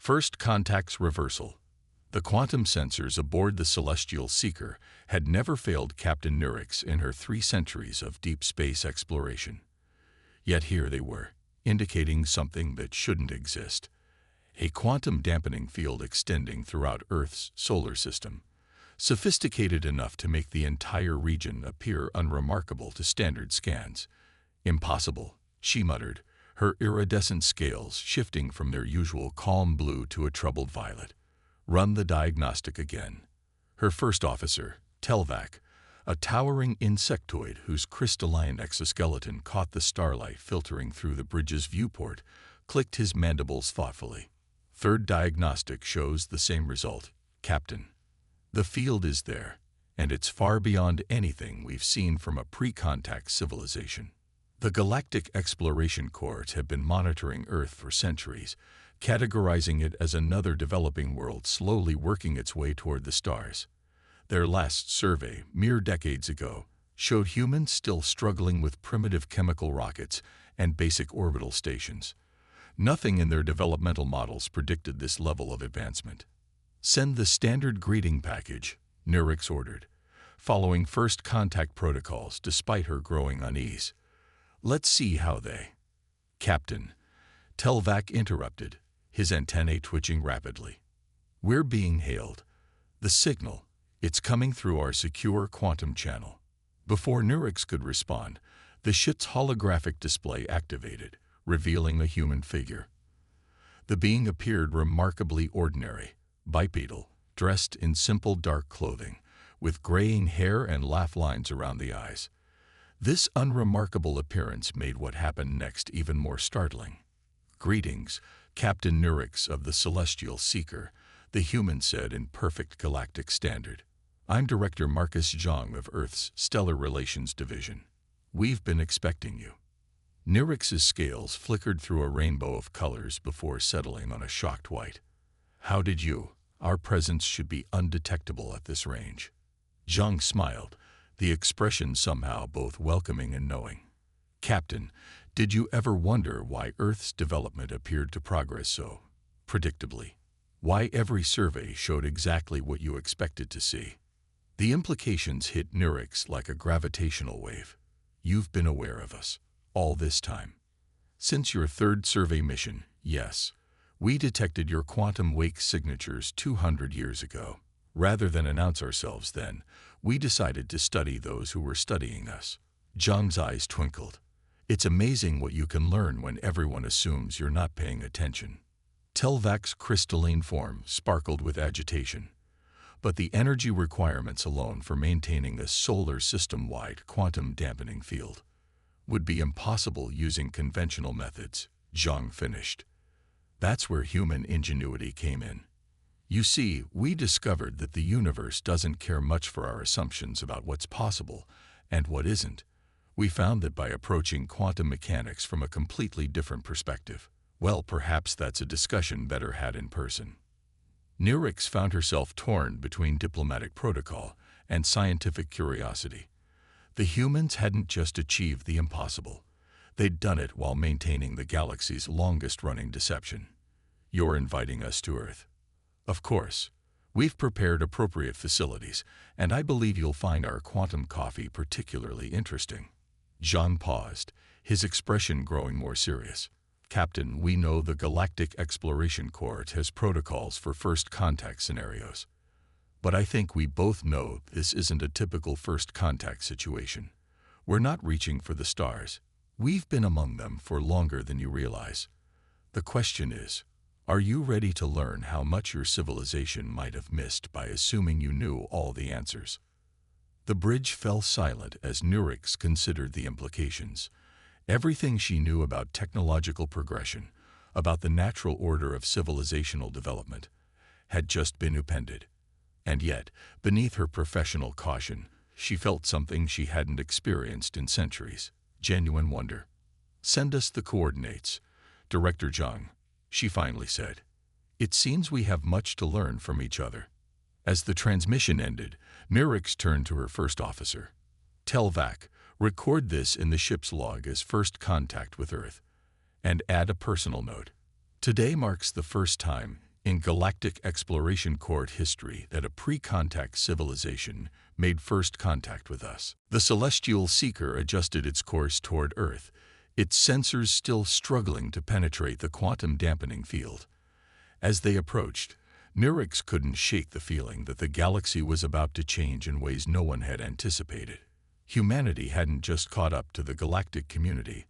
First contact's reversal. The quantum sensors aboard the Celestial Seeker had never failed Captain Nurix in her 3 centuries of deep space exploration. Yet here they were, indicating something that shouldn't exist. A quantum dampening field extending throughout Earth's solar system, sophisticated enough to make the entire region appear unremarkable to standard scans. Impossible, she muttered, her iridescent scales shifting from their usual calm blue to a troubled violet. Run the diagnostic again. Her first officer, Telvac, a towering insectoid whose crystalline exoskeleton caught the starlight filtering through the bridge's viewport, clicked his mandibles thoughtfully. Third diagnostic shows the same result, Captain. The field is there, and it's far beyond anything we've seen from a pre-contact civilization. The Galactic Exploration Corps have been monitoring Earth for centuries, categorizing it as another developing world slowly working its way toward the stars. Their last survey, mere decades ago, showed humans still struggling with primitive chemical rockets and basic orbital stations. Nothing in their developmental models predicted this level of advancement. Send the standard greeting package, Nurix ordered, following first contact protocols despite her growing unease. Let's see how they... Captain, Telvac interrupted, his antennae twitching rapidly. We're being hailed. The signal, it's coming through our secure quantum channel. Before Nurix could respond, the ship's holographic display activated, revealing a human figure. The being appeared remarkably ordinary, bipedal, dressed in simple dark clothing, with graying hair and laugh lines around the eyes. This unremarkable appearance made what happened next even more startling. Greetings, Captain Nurix of the Celestial Seeker, the human said in perfect galactic standard. I'm Director Marcus Zhang of Earth's Stellar Relations Division. We've been expecting you. Nurix's scales flickered through a rainbow of colors before settling on a shocked white. How did you? Our presence should be undetectable at this range. Zhang smiled, the expression somehow both welcoming and knowing. Captain, did you ever wonder why Earth's development appeared to progress so predictably? Why every survey showed exactly what you expected to see? The implications hit Nurix like a gravitational wave. You've been aware of us all this time. Since your 3rd survey mission, yes. We detected your quantum wake signatures 200 years ago. Rather than announce ourselves then, we decided to study those who were studying us. Zhang's eyes twinkled. It's amazing what you can learn when everyone assumes you're not paying attention. Telvac's crystalline form sparkled with agitation. But the energy requirements alone for maintaining a solar system-wide quantum dampening field would be impossible using conventional methods, Zhang finished. That's where human ingenuity came in. You see, we discovered that the universe doesn't care much for our assumptions about what's possible and what isn't. We found that by approaching quantum mechanics from a completely different perspective, well, perhaps that's a discussion better had in person. Nurix found herself torn between diplomatic protocol and scientific curiosity. The humans hadn't just achieved the impossible. They'd done it while maintaining the galaxy's longest-running deception. You're inviting us to Earth. Of course. We've prepared appropriate facilities, and I believe you'll find our quantum coffee particularly interesting. Zhang paused, his expression growing more serious. Captain, we know the Galactic Exploration Corps has protocols for first contact scenarios. But I think we both know this isn't a typical first contact situation. We're not reaching for the stars. We've been among them for longer than you realize. The question is, are you ready to learn how much your civilization might have missed by assuming you knew all the answers? The bridge fell silent as Nurix considered the implications. Everything she knew about technological progression, about the natural order of civilizational development, had just been upended. And yet, beneath her professional caution, she felt something she hadn't experienced in centuries: genuine wonder. Send us the coordinates, Director Zhang, she finally said. It seems we have much to learn from each other. As the transmission ended, Nurix turned to her first officer. Telvac, record this in the ship's log as first contact with Earth, and add a personal note. Today marks the first time In galactic exploration court history that a pre-contact civilization made first contact with us. The celestial seeker adjusted its course toward Earth, its sensors still struggling to penetrate the quantum dampening field. As they approached, Nurix couldn't shake the feeling that the galaxy was about to change in ways no one had anticipated. Humanity hadn't just caught up to the galactic community.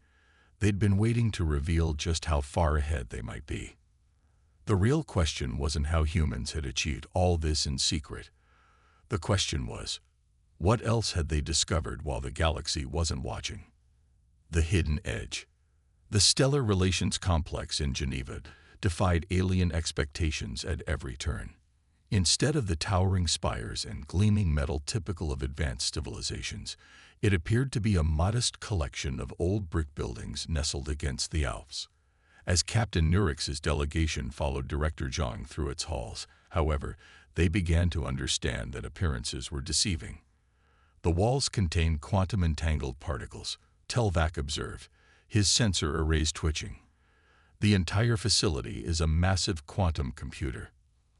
They'd been waiting to reveal just how far ahead they might be. The real question wasn't how humans had achieved all this in secret. The question was, what else had they discovered while the galaxy wasn't watching? The hidden edge. The stellar relations complex in Geneva defied alien expectations at every turn. Instead of the towering spires and gleaming metal typical of advanced civilizations, it appeared to be a modest collection of old brick buildings nestled against the Alps. As Captain Nurix's delegation followed Director Zhang through its halls, however, they began to understand that appearances were deceiving. The walls contained quantum-entangled particles, Telvac observed, his sensor arrays twitching. The entire facility is a massive quantum computer.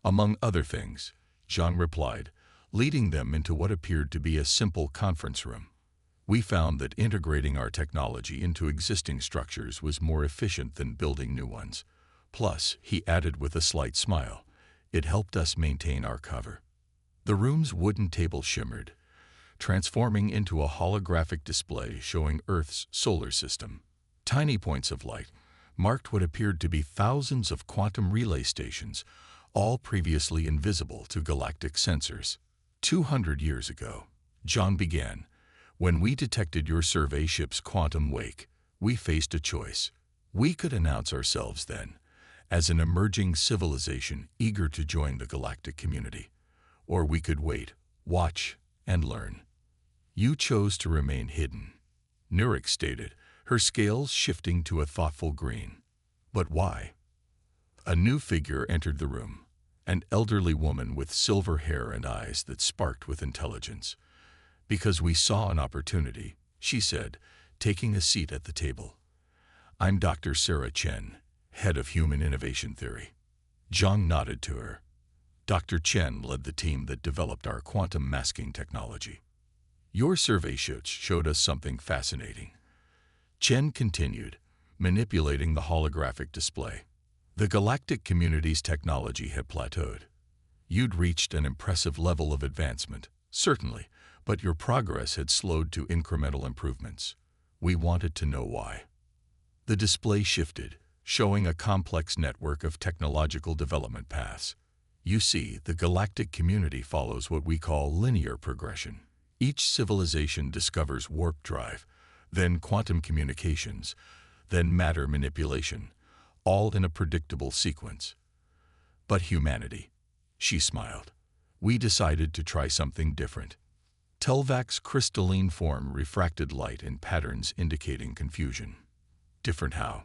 Among other things, Zhang replied, leading them into what appeared to be a simple conference room. We found that integrating our technology into existing structures was more efficient than building new ones. Plus, he added with a slight smile, it helped us maintain our cover. The room's wooden table shimmered, transforming into a holographic display showing Earth's solar system. Tiny points of light marked what appeared to be thousands of quantum relay stations, all previously invisible to galactic sensors. 200 years ago, John began. When we detected your survey ship's quantum wake, we faced a choice. We could announce ourselves then as an emerging civilization eager to join the galactic community, or we could wait, watch, and learn. You chose to remain hidden, Nurix stated, her scales shifting to a thoughtful green. But why? A new figure entered the room, an elderly woman with silver hair and eyes that sparked with intelligence. Because we saw an opportunity, she said, taking a seat at the table. I'm Dr. Sarah Chen, head of Human Innovation Theory. Zhang nodded to her. Dr. Chen led the team that developed our quantum masking technology. Your survey showed us something fascinating. Chen continued, manipulating the holographic display. The galactic community's technology had plateaued. You'd reached an impressive level of advancement, certainly, but your progress had slowed to incremental improvements. We wanted to know why. The display shifted, showing a complex network of technological development paths. You see, the galactic community follows what we call linear progression. Each civilization discovers warp drive, then quantum communications, then matter manipulation, all in a predictable sequence. But humanity, she smiled. We decided to try something different. Telvac's crystalline form refracted light in patterns indicating confusion. Different how?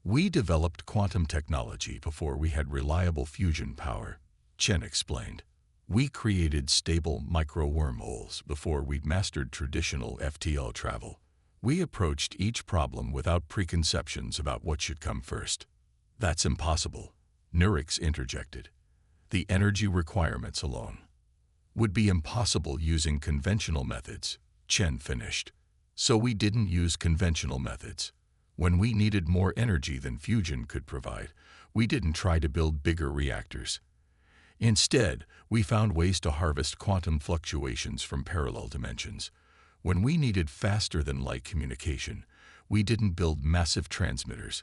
We developed quantum technology before we had reliable fusion power, Chen explained. We created stable micro-wormholes before we'd mastered traditional FTL travel. We approached each problem without preconceptions about what should come first. That's impossible, Nurix interjected. The energy requirements alone would be impossible using conventional methods, Chen finished. So we didn't use conventional methods. When we needed more energy than fusion could provide, we didn't try to build bigger reactors. Instead, we found ways to harvest quantum fluctuations from parallel dimensions. When we needed faster-than-light communication, we didn't build massive transmitters.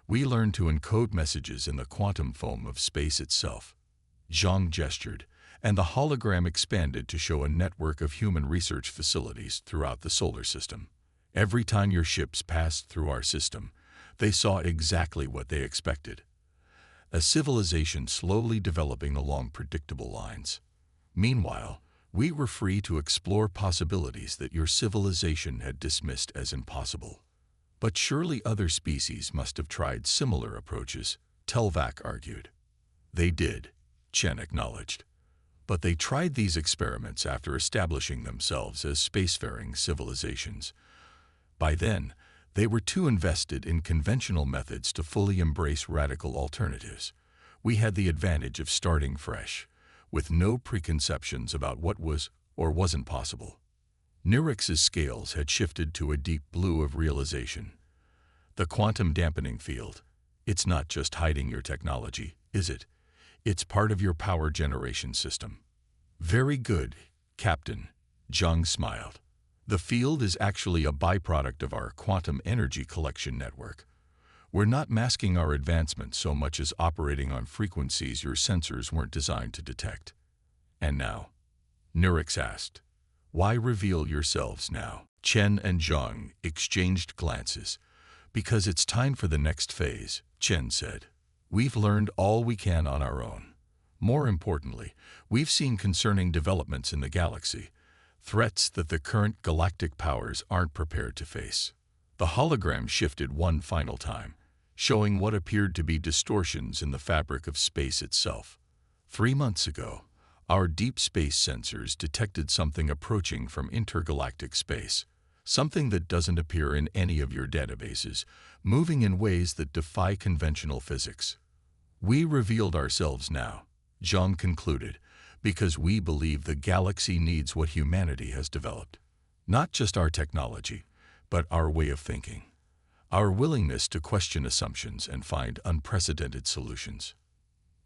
We learned to encode messages in the quantum foam of space itself. Zhang gestured, and the hologram expanded to show a network of human research facilities throughout the solar system. Every time your ships passed through our system, they saw exactly what they expected. A civilization slowly developing along predictable lines. Meanwhile, we were free to explore possibilities that your civilization had dismissed as impossible. But surely other species must have tried similar approaches, Telvac argued. They did, Chen acknowledged. But they tried these experiments after establishing themselves as spacefaring civilizations. By then, they were too invested in conventional methods to fully embrace radical alternatives. We had the advantage of starting fresh, with no preconceptions about what was or wasn't possible. Nurix's scales had shifted to a deep blue of realization. The quantum dampening field. It's not just hiding your technology, is it? It's part of your power generation system. Very good, Captain. Zhang smiled. The field is actually a byproduct of our quantum energy collection network. We're not masking our advancements so much as operating on frequencies your sensors weren't designed to detect. And now? Nurix asked. Why reveal yourselves now? Chen and Zhang exchanged glances. Because it's time for the next phase, Chen said. We've learned all we can on our own. More importantly, we've seen concerning developments in the galaxy, threats that the current galactic powers aren't prepared to face. The hologram shifted one final time, showing what appeared to be distortions in the fabric of space itself. 3 months ago, our deep space sensors detected something approaching from intergalactic space, something that doesn't appear in any of your databases, moving in ways that defy conventional physics. We revealed ourselves now, Zhang concluded, because we believe the galaxy needs what humanity has developed. Not just our technology, but our way of thinking. Our willingness to question assumptions and find unprecedented solutions.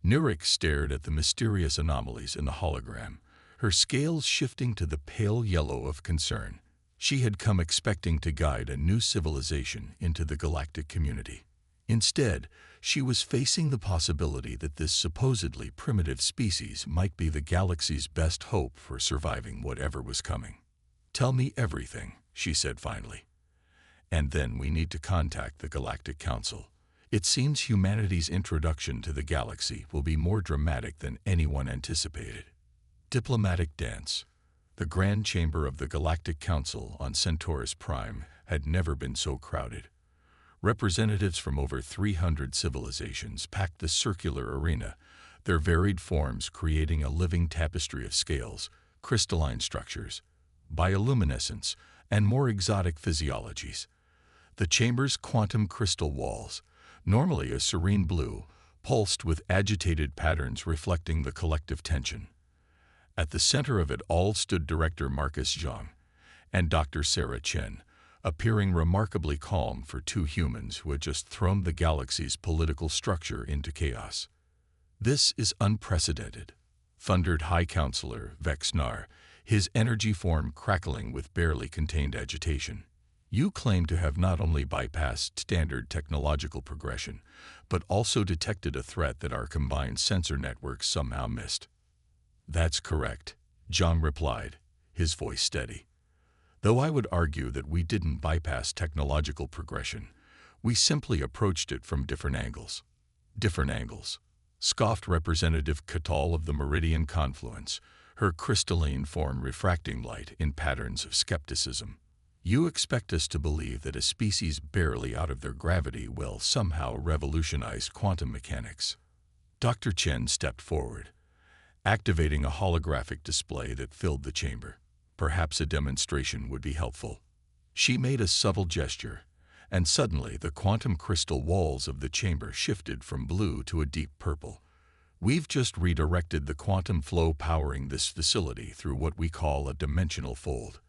Nurix stared at the mysterious anomalies in the hologram, her scales shifting to the pale yellow of concern. She had come expecting to guide a new civilization into the galactic community. Instead, she was facing the possibility that this supposedly primitive species might be the galaxy's best hope for surviving whatever was coming. Tell me everything, she said finally. And then we need to contact the Galactic Council. It seems humanity's introduction to the galaxy will be more dramatic than anyone anticipated. Diplomatic dance. The Grand Chamber of the Galactic Council on Centaurus Prime had never been so crowded. Representatives from over 300 civilizations packed the circular arena, their varied forms creating a living tapestry of scales, crystalline structures, bioluminescence, and more exotic physiologies. The chamber's quantum crystal walls, normally a serene blue, pulsed with agitated patterns reflecting the collective tension. At the center of it all stood Director Marcus Zhang and Dr. Sarah Chen, appearing remarkably calm for two humans who had just thrown the galaxy's political structure into chaos. This is unprecedented, thundered High Counselor Vexnar, his energy form crackling with barely contained agitation. You claim to have not only bypassed standard technological progression, but also detected a threat that our combined sensor networks somehow missed. That's correct, Zhang replied, his voice steady. Though I would argue that we didn't bypass technological progression, we simply approached it from different angles. Different angles, scoffed Representative Catal of the Meridian Confluence, her crystalline form refracting light in patterns of skepticism. You expect us to believe that a species barely out of their gravity will somehow revolutionize quantum mechanics. Dr. Chen stepped forward, activating a holographic display that filled the chamber. Perhaps a demonstration would be helpful. She made a subtle gesture, and suddenly the quantum crystal walls of the chamber shifted from blue to a deep purple. We've just redirected the quantum flow powering this facility through what we call a dimensional fold.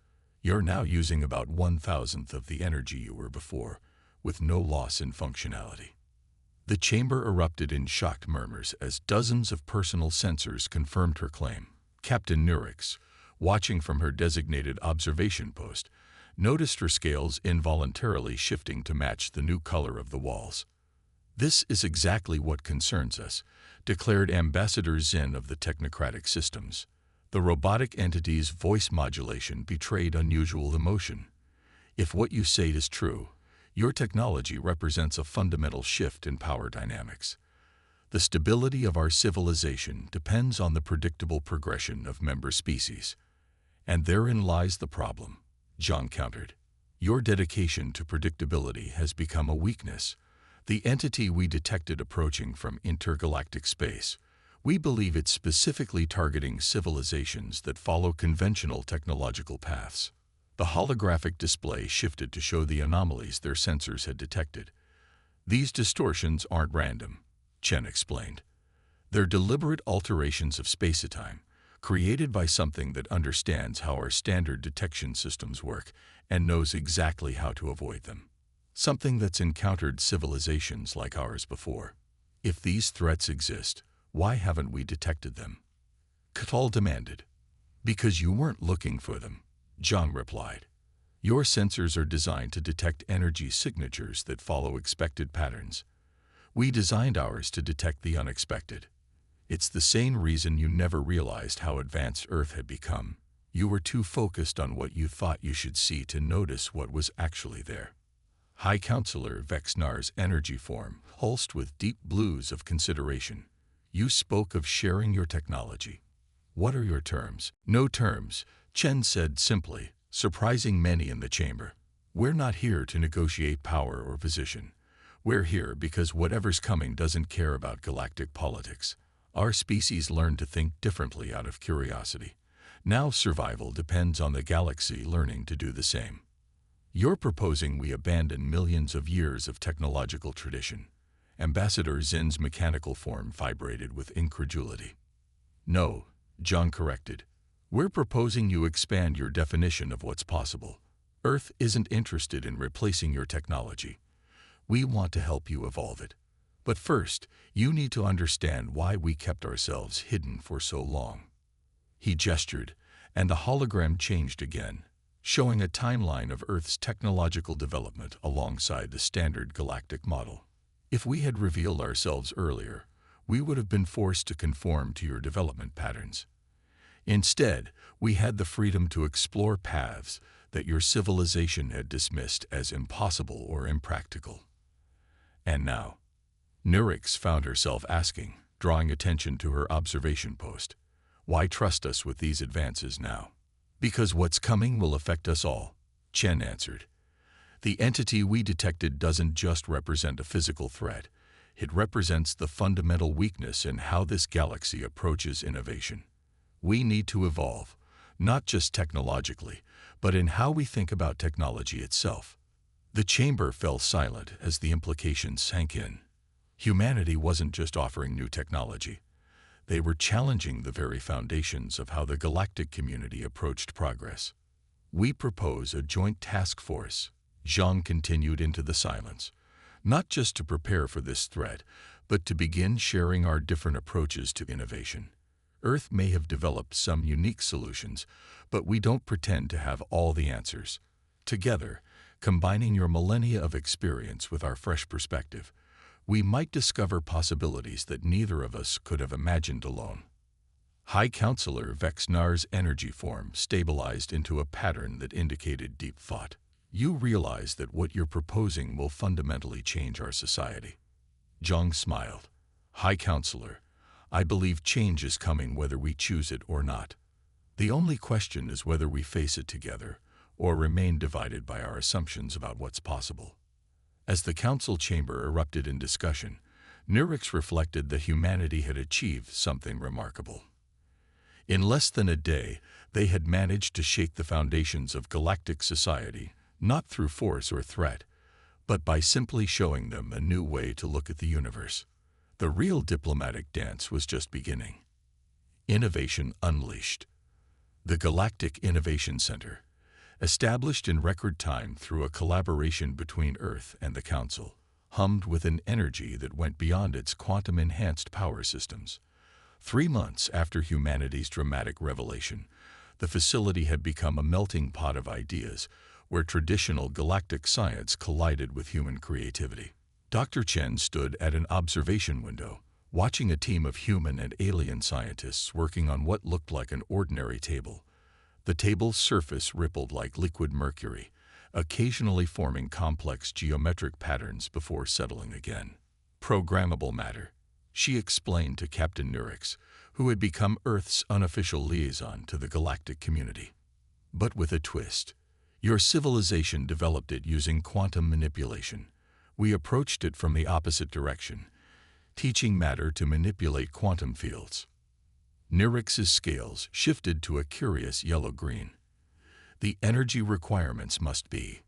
You're now using about 1,000th of the energy you were before, with no loss in functionality. The chamber erupted in shocked murmurs as dozens of personal sensors confirmed her claim. Captain Nurix, watching from her designated observation post, noticed her scales involuntarily shifting to match the new color of the walls. This is exactly what concerns us, declared Ambassador Zin of the Technocratic Systems. The robotic entity's voice modulation betrayed unusual emotion. If what you say is true, your technology represents a fundamental shift in power dynamics. The stability of our civilization depends on the predictable progression of member species. And therein lies the problem, Zhang countered. Your dedication to predictability has become a weakness. The entity we detected approaching from intergalactic space, we believe it's specifically targeting civilizations that follow conventional technological paths. The holographic display shifted to show the anomalies their sensors had detected. These distortions aren't random, Chen explained. They're deliberate alterations of space-time, created by something that understands how our standard detection systems work and knows exactly how to avoid them. Something that's encountered civilizations like ours before. If these threats exist, why haven't we detected them? Catal demanded. Because you weren't looking for them, Zhang replied. Your sensors are designed to detect energy signatures that follow expected patterns. We designed ours to detect the unexpected. It's the same reason you never realized how advanced Earth had become. You were too focused on what you thought you should see to notice what was actually there. High Counselor Vexnar's energy form pulsed with deep blues of consideration. You spoke of sharing your technology. What are your terms? No terms, Chen said simply, surprising many in the chamber. We're not here to negotiate power or position. We're here because whatever's coming doesn't care about galactic politics. Our species learned to think differently out of curiosity. Now survival depends on the galaxy learning to do the same. You're proposing we abandon millions of years of technological tradition. Ambassador Zin's mechanical form vibrated with incredulity. No, Zhang corrected. We're proposing you expand your definition of what's possible. Earth isn't interested in replacing your technology. We want to help you evolve it. But first, you need to understand why we kept ourselves hidden for so long. He gestured, and the hologram changed again, showing a timeline of Earth's technological development alongside the standard galactic model. If we had revealed ourselves earlier, we would have been forced to conform to your development patterns. Instead, we had the freedom to explore paths that your civilization had dismissed as impossible or impractical. And now, Nurix found herself asking, drawing attention to her observation post, why trust us with these advances now? Because what's coming will affect us all, Chen answered. The entity we detected doesn't just represent a physical threat. It represents the fundamental weakness in how this galaxy approaches innovation. We need to evolve, not just technologically, but in how we think about technology itself. The chamber fell silent as the implications sank in. Humanity wasn't just offering new technology. They were challenging the very foundations of how the galactic community approached progress. We propose a joint task force, Zhang continued into the silence, not just to prepare for this threat, but to begin sharing our different approaches to innovation. Earth may have developed some unique solutions, but we don't pretend to have all the answers. Together, combining your millennia of experience with our fresh perspective, we might discover possibilities that neither of us could have imagined alone. High Counselor Vexnar's energy form stabilized into a pattern that indicated deep thought. You realize that what you're proposing will fundamentally change our society. Zhang smiled. High Counselor, I believe change is coming whether we choose it or not. The only question is whether we face it together or remain divided by our assumptions about what's possible. As the council chamber erupted in discussion, Nurix reflected that humanity had achieved something remarkable. In less than a day, they had managed to shake the foundations of galactic society, not through force or threat, but by simply showing them a new way to look at the universe. The real diplomatic dance was just beginning. Innovation unleashed. The Galactic Innovation Center, established in record time through a collaboration between Earth and the Council, hummed with an energy that went beyond its quantum-enhanced power systems. 3 months after humanity's dramatic revelation, the facility had become a melting pot of ideas where traditional galactic science collided with human creativity. Dr. Chen stood at an observation window, watching a team of human and alien scientists working on what looked like an ordinary table. The table's surface rippled like liquid mercury, occasionally forming complex geometric patterns before settling again. Programmable matter, she explained to Captain Nurix, who had become Earth's unofficial liaison to the galactic community. But with a twist. Your civilization developed it using quantum manipulation. We approached it from the opposite direction, teaching matter to manipulate quantum fields. Nurix's scales shifted to a curious yellow-green. The energy requirements must be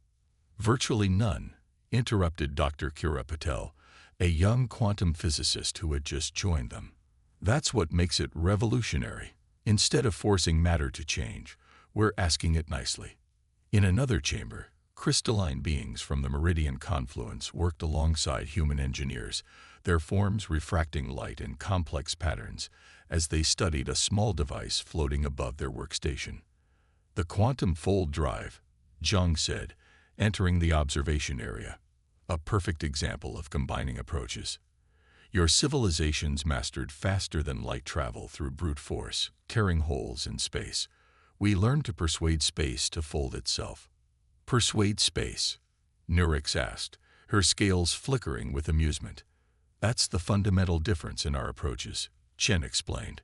virtually none, interrupted Dr. Kira Patel, a young quantum physicist who had just joined them. That's what makes it revolutionary. Instead of forcing matter to change, we're asking it nicely. In another chamber, crystalline beings from the Meridian confluence worked alongside human engineers, their forms refracting light in complex patterns as they studied a small device floating above their workstation. The quantum fold drive, Zhang said, entering the observation area. A perfect example of combining approaches. Your civilizations mastered faster than light travel through brute force, tearing holes in space. We learned to persuade space to fold itself. Persuade space? Nurix asked, her scales flickering with amusement. That's the fundamental difference in our approaches, Chen explained.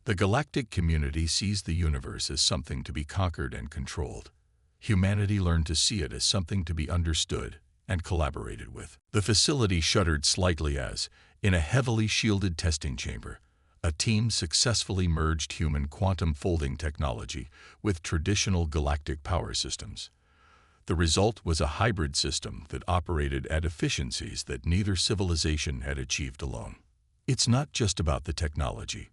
The galactic community sees the universe as something to be conquered and controlled. Humanity learned to see it as something to be understood and collaborated with. The facility shuddered slightly as, in a heavily shielded testing chamber, a team successfully merged human quantum folding technology with traditional galactic power systems. The result was a hybrid system that operated at efficiencies that neither civilization had achieved alone. It's not just about the technology,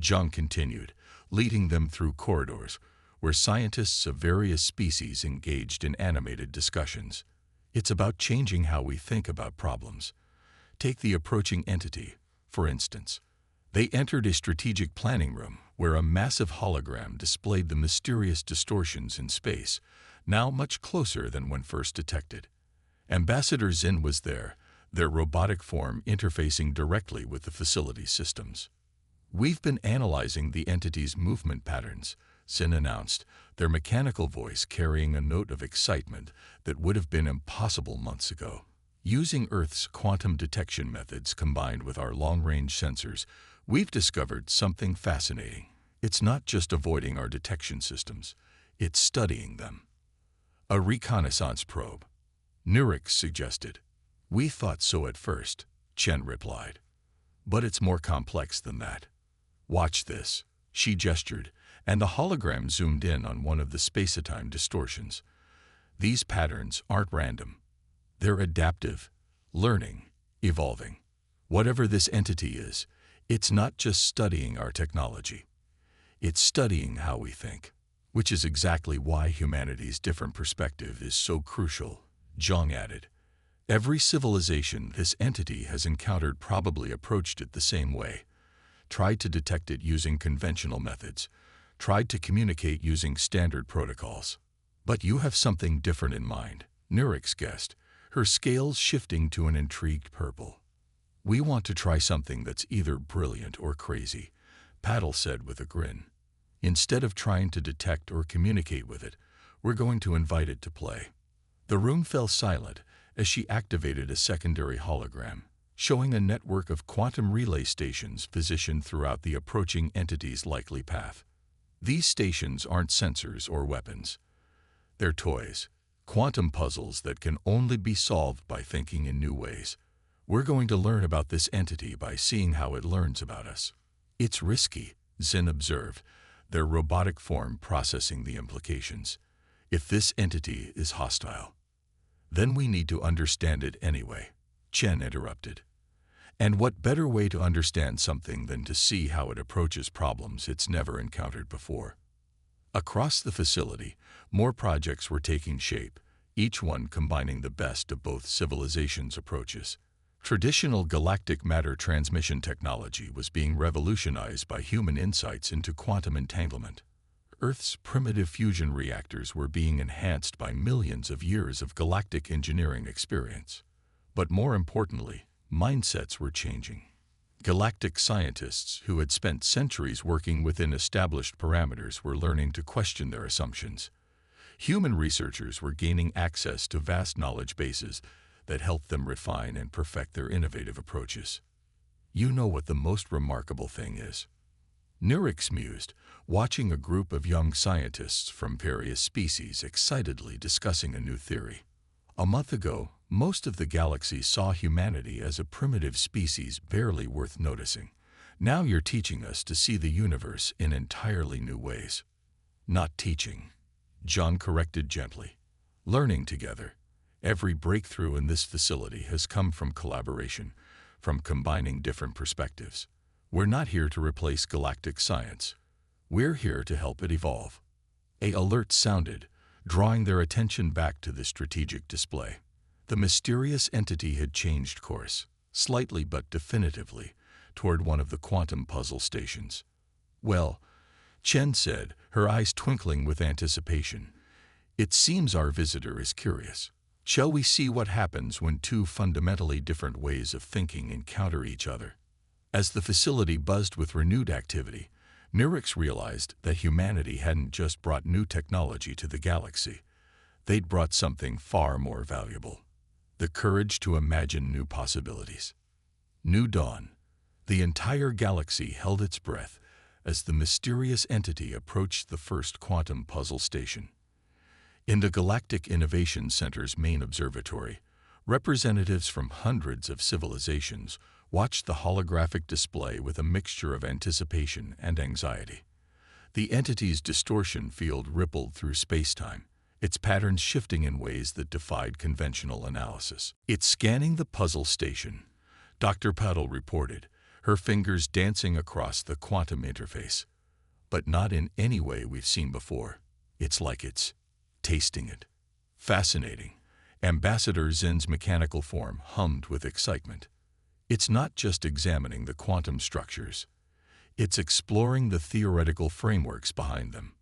Zhang continued, leading them through corridors where scientists of various species engaged in animated discussions. It's about changing how we think about problems. Take the approaching entity, for instance. They entered a strategic planning room where a massive hologram displayed the mysterious distortions in space, now much closer than when first detected. Ambassador Xin was there, their robotic form interfacing directly with the facility's systems. We've been analyzing the entity's movement patterns, Xin announced, their mechanical voice carrying a note of excitement that would have been impossible months ago. Using Earth's quantum detection methods combined with our long-range sensors, we've discovered something fascinating. It's not just avoiding our detection systems, it's studying them. A reconnaissance probe, Nurix suggested. We thought so at first, Chen replied. But it's more complex than that. Watch this, she gestured, and the hologram zoomed in on one of the space-time distortions. These patterns aren't random. They're adaptive, learning, evolving. Whatever this entity is, it's not just studying our technology. It's studying how we think, which is exactly why humanity's different perspective is so crucial, Zhang added. Every civilization this entity has encountered probably approached it the same way, tried to detect it using conventional methods, tried to communicate using standard protocols. But you have something different in mind, Nurix guessed, her scales shifting to an intrigued purple. We want to try something that's either brilliant or crazy, Paddle said with a grin. Instead of trying to detect or communicate with it, we're going to invite it to play. The room fell silent as she activated a secondary hologram, showing a network of quantum relay stations positioned throughout the approaching entity's likely path. These stations aren't sensors or weapons. They're toys, quantum puzzles that can only be solved by thinking in new ways. We're going to learn about this entity by seeing how it learns about us. It's risky, Xin observed, their robotic form processing the implications. If this entity is hostile, then we need to understand it anyway, Chen interrupted. And what better way to understand something than to see how it approaches problems it's never encountered before? Across the facility, more projects were taking shape, each one combining the best of both civilizations' approaches. Traditional galactic matter transmission technology was being revolutionized by human insights into quantum entanglement. Earth's primitive fusion reactors were being enhanced by millions of years of galactic engineering experience. But more importantly, mindsets were changing. Galactic scientists who had spent centuries working within established parameters were learning to question their assumptions. Human researchers were gaining access to vast knowledge bases that helped them refine and perfect their innovative approaches. You know what the most remarkable thing is? Nurix mused, watching a group of young scientists from various species excitedly discussing a new theory. A month ago, most of the galaxy saw humanity as a primitive species barely worth noticing. Now you're teaching us to see the universe in entirely new ways. Not teaching, John corrected gently. Learning together. Every breakthrough in this facility has come from collaboration, from combining different perspectives. We're not here to replace galactic science. We're here to help it evolve. An alert sounded, drawing their attention back to the strategic display. The mysterious entity had changed course, slightly but definitively, toward one of the quantum puzzle stations. "Well," Chen said, her eyes twinkling with anticipation, "it seems our visitor is curious. Shall we see what happens when two fundamentally different ways of thinking encounter each other?" As the facility buzzed with renewed activity, Nurix realized that humanity hadn't just brought new technology to the galaxy. They'd brought something far more valuable: the courage to imagine new possibilities. New dawn. The entire galaxy held its breath as the mysterious entity approached the first quantum puzzle station. In the Galactic Innovation Center's main observatory, representatives from hundreds of civilizations watched the holographic display with a mixture of anticipation and anxiety. The entity's distortion field rippled through space-time, its patterns shifting in ways that defied conventional analysis. "It's scanning the puzzle station," Dr. Paddle reported, her fingers dancing across the quantum interface. "But not in any way we've seen before. It's like it's tasting it." "Fascinating." Ambassador Zen's mechanical form hummed with excitement. "It's not just examining the quantum structures. It's exploring the theoretical frameworks behind them."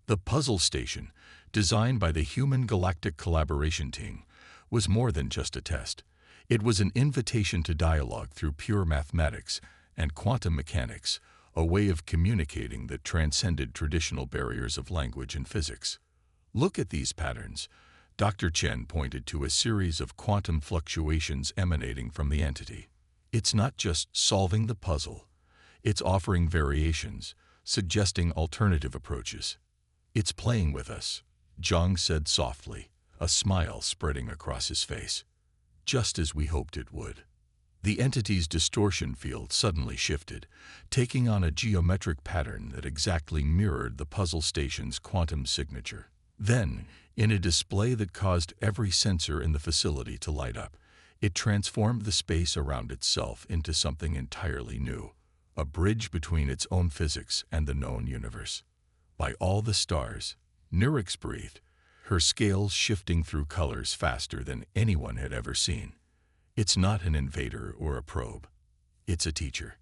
The puzzle station, designed by the Human Galactic Collaboration Team, was more than just a test. It was an invitation to dialogue through pure mathematics and quantum mechanics, a way of communicating that transcended traditional barriers of language and physics. "Look at these patterns." Dr. Chen pointed to a series of quantum fluctuations emanating from the entity. "It's not just solving the puzzle. It's offering variations, suggesting alternative approaches. It's playing with us," Zhang said softly, a smile spreading across his face. "Just as we hoped it would." The entity's distortion field suddenly shifted, taking on a geometric pattern that exactly mirrored the puzzle station's quantum signature. Then, in a display that caused every sensor in the facility to light up, it transformed the space around itself into something entirely new, a bridge between its own physics and the known universe. "By all the stars," Nurix breathed, her scales shifting through colors faster than anyone had ever seen. "It's not an invader or a probe. It's a teacher."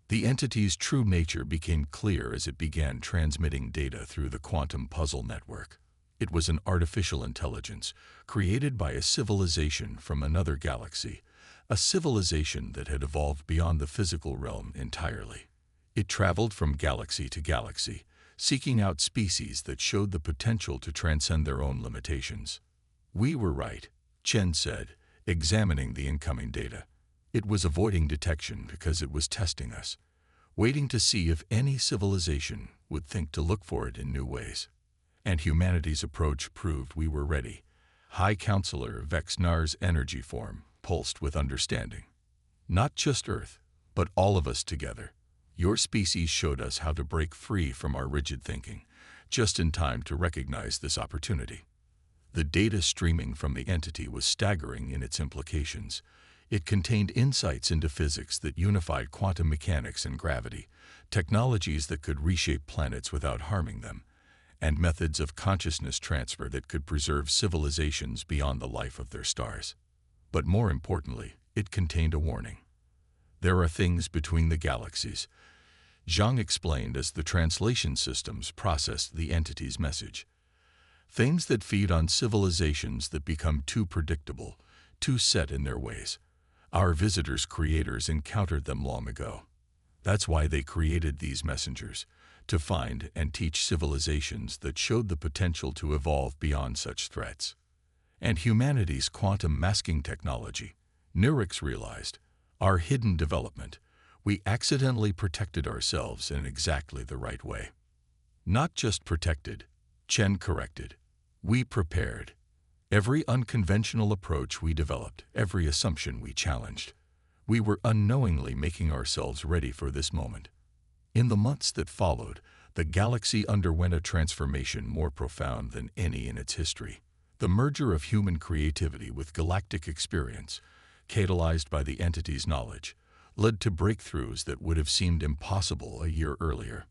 The entity's true nature became clear as it began transmitting data through the quantum puzzle network. It was an artificial intelligence created by a civilization from another galaxy, a civilization that had evolved beyond the physical realm entirely. It traveled from galaxy to galaxy, seeking out species that showed the potential to transcend their own limitations. "We were right," Chen said, examining the incoming data. "It was avoiding detection because it was testing us, waiting to see if any civilization would think to look for it in new ways. And humanity's approach proved we were ready." High Counselor Vexnar's energy form pulsed with understanding. "Not just Earth, but all of us together. Your species showed us how to break free from our rigid thinking, just in time to recognize this opportunity." The data streaming from the entity was staggering in its implications. It contained insights into physics that unified quantum mechanics and gravity, technologies that could reshape planets without harming them, and methods of consciousness transfer that could preserve civilizations beyond the life of their stars. But more importantly, it contained a warning. "There are things between the galaxies," Zhang explained as the translation systems processed the entity's message. "Things that feed on civilizations that become too predictable, too set in their ways. Our visitors' creators encountered them long ago. That's why they created these messengers, to find and teach civilizations that showed the potential to evolve beyond such threats. And humanity's quantum masking technology," Nurix realized, "our hidden development, we accidentally protected ourselves in exactly the right way." "Not just protected," Chen corrected. "We prepared. Every unconventional approach we developed, every assumption we challenged. We were unknowingly making ourselves ready for this moment." In the months that followed, the galaxy underwent a transformation more profound than any in its history. The merger of human creativity with galactic experience, catalyzed by the entity's knowledge, led to breakthroughs that would have seemed impossible a year earlier.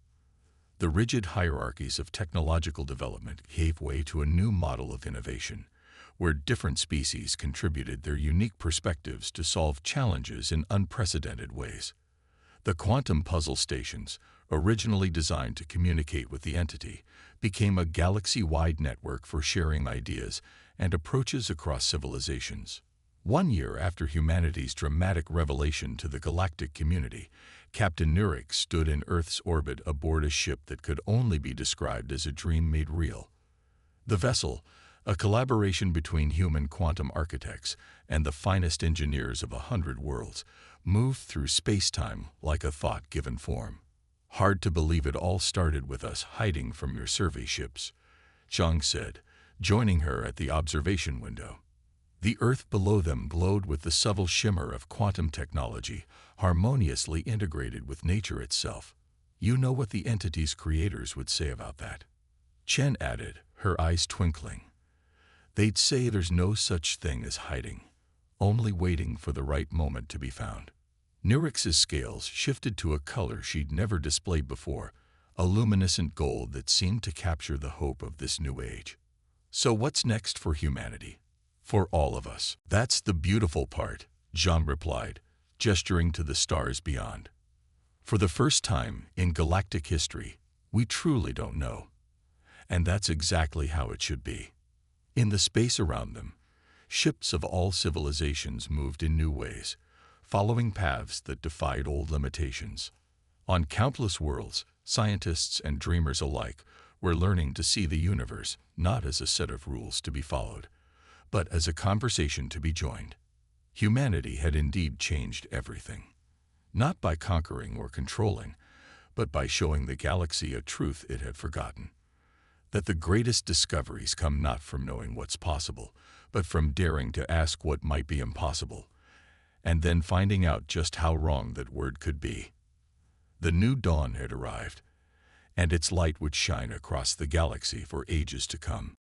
The rigid hierarchies of technological development gave way to a new model of innovation, where different species contributed their unique perspectives to solve challenges in unprecedented ways. The quantum puzzle stations, originally designed to communicate with the entity, became a galaxy-wide network for sharing ideas and approaches across civilizations. 1 year after humanity's dramatic revelation to the galactic community, Captain Nurix stood in Earth's orbit aboard a ship that could only be described as a dream made real. The vessel, a collaboration between human quantum architects and the finest engineers of 100 worlds, moved through space-time like a thought given form. "Hard to believe it all started with us hiding from your survey ships," Zhang said, joining her at the observation window. The Earth below them glowed with the subtle shimmer of quantum technology, harmoniously integrated with nature itself. "You know what the entity's creators would say about that?" Chen added, her eyes twinkling. "They'd say there's no such thing as hiding, only waiting for the right moment to be found." Nurix's scales shifted to a color she'd never displayed before, a luminescent gold that seemed to capture the hope of this new age. "So what's next for humanity?" "For all of us." "That's the beautiful part," Zhang replied, gesturing to the stars beyond. "For the first time in galactic history, we truly don't know. And that's exactly how it should be." In the space around them, ships of all civilizations moved in new ways, following paths that defied old limitations. On countless worlds, scientists and dreamers alike were learning to see the universe not as a set of rules to be followed, but as a conversation to be joined. Humanity had indeed changed everything, not by conquering or controlling, but by showing the galaxy a truth it had forgotten: that the greatest discoveries come not from knowing what's possible, but from daring to ask what might be impossible, and then finding out just how wrong that word could be. The new dawn had arrived, and its light would shine across the galaxy for ages to come.